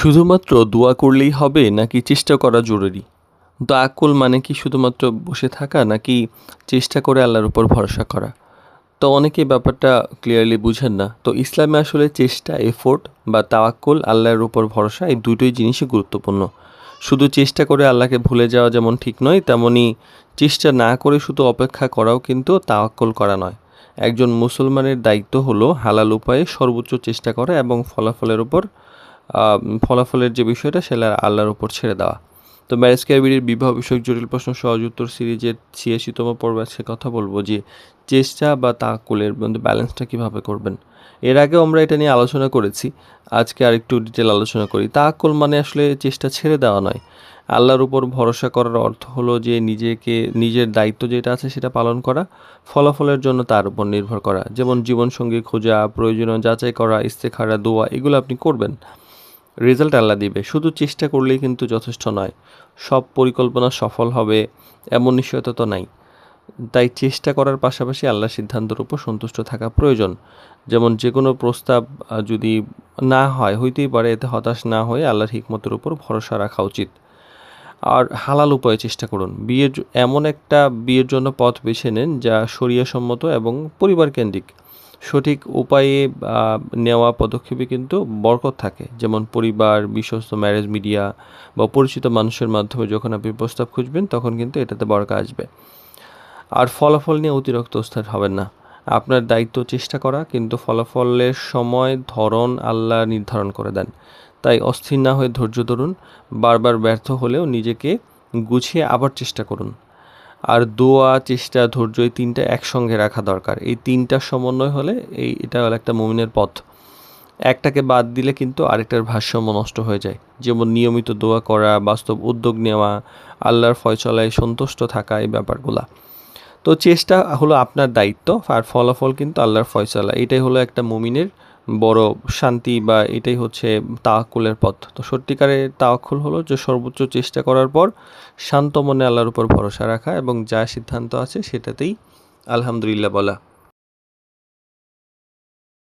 শুধুমাত্র দোয়া করলেই হবে নাকি চেষ্টা করা জরুরি? তাওয়াক্কুল মানে কি শুধুমাত্র বসে থাকা নাকি চেষ্টা করে আল্লাহর উপর ভরসা করা? তো অনেকেই ব্যাপারটা ক্লিয়ারলি বুঝেন না। তো ইসলামে আসলে চেষ্টা, এফোর্ট বা তাওয়াক্কুল, আল্লাহর উপর ভরসা এই দুটোই জিনিসই গুরুত্বপূর্ণ। শুধু চেষ্টা করে আল্লাহকে ভুলে যাওয়া যেমন ঠিক নয়, তেমনি চেষ্টা না করে শুধু অপেক্ষা করাও কিন্তু তাওয়াক্কুল করা নয়। একজন মুসলমানের দায়িত্ব হলো হালাল উপায়ে সর্বোচ্চ চেষ্টা করা এবং ফলাফলের যে বিষয়টা সেটা আল্লাহর উপর ছেড়ে দেওয়া। তো ম্যারেজ ক্যারিবিডির বিবাহ বিষয়ক জটিল প্রশ্ন সহজ উত্তর সিরিজের ৮৬তম পর্বে আজকে কথা বলবো যে চেষ্টা বা তাওয়াক্কুলের মধ্যে ব্যালেন্সটা কীভাবে করবেন। এর আগেও আমরা এটা নিয়ে আলোচনা করেছি, আজকে আরেকটু ডিটেল আলোচনা করি। তাওয়াক্কুল মানে আসলে চেষ্টা ছেড়ে দেওয়া নয়। আল্লাহর উপর ভরসা করার অর্থ হলো যে নিজের দায়িত্ব যেটা আছে সেটা পালন করা, ফলাফলের জন্য তার উপর নির্ভর করা। যেমন জীবনসঙ্গী খোঁজা, প্রয়োজনীয় যাচাই করা, ইস্তেখারা, দোয়া, এগুলো আপনি করবেন, রেজাল্ট আল্লাহ দিবে। শুধু চেষ্টা করলেই কিন্তু যথেষ্ট নয়। সব পরিকল্পনা সফল হবে এমন নিশ্চয়তা তো নাই। তাই চেষ্টা করার পাশাপাশি আল্লাহর সিদ্ধান্তের উপর সন্তুষ্ট থাকা প্রয়োজন। যেমন যে কোনো প্রস্তাব যদি না হয়, হইতেই পারে, এতে হতাশ না হয়ে আল্লাহর হিকমতের উপর ভরসা রাখা উচিত। আর হালাল উপায়ে চেষ্টা করুন। এমন একটা বিয়ের জন্য পথ বেছে নেন যা শরিয়াসম্মত এবং পরিবারকেন্দ্রিক। সঠিক উপায়ে নেওয়া পদক্ষেপে কিন্তু বরকত থাকে। যেমন পরিবার, বিশ্বস্ত ম্যারেজ মিডিয়া বা পরিচিত মানুষের মাধ্যমে যখন আপনি প্রস্তাব খুঁজবেন তখন কিন্তু এটাতে বরকত আসবে। আর ফলাফল নিয়ে অতিরিক্ত অস্থির হবেন না। আপনার দায়িত্ব চেষ্টা করা, কিন্তু ফলাফলের সময় ধরন আল্লাহ নির্ধারণ করে দেন। তাই অস্থির না হয়ে ধৈর্য ধরুন। বারবার ব্যর্থ হলেও নিজেকে গুছিয়ে আবার চেষ্টা করুন। আর দোয়া, চেষ্টা, ধৈর্য, এই তিনটা একসঙ্গে রাখা দরকার। এই তিনটার সমন্বয় হলে এটা হলো একটা মুমিনের পথ। একটাকে বাদ দিলে কিন্তু আরেকটার ভারসাম্য নষ্ট হয়ে যায়। যেমন নিয়মিত দোয়া করা, বাস্তব উদ্যোগ নেওয়া, আল্লাহর ফয়সালায় সন্তুষ্ট থাকা, এই ব্যাপারগুলা। তো চেষ্টা হলো আপনার দায়িত্ব, আর ফলাফল কিন্তু আল্লাহর ফয়সালা। এটাই হলো একটা মুমিনের বড় শান্তি, বা এটাই হচ্ছে তাওয়াক্কুলের পথ। তো সত্যিকারের তাওয়াক্কুল হলো যে সর্বোচ্চ চেষ্টা করার পর শান্ত মনে আল্লাহর উপর ভরসা রাখা এবং যা সিদ্ধান্ত আছে সেটাতেই আলহামদুলিল্লাহ বলা।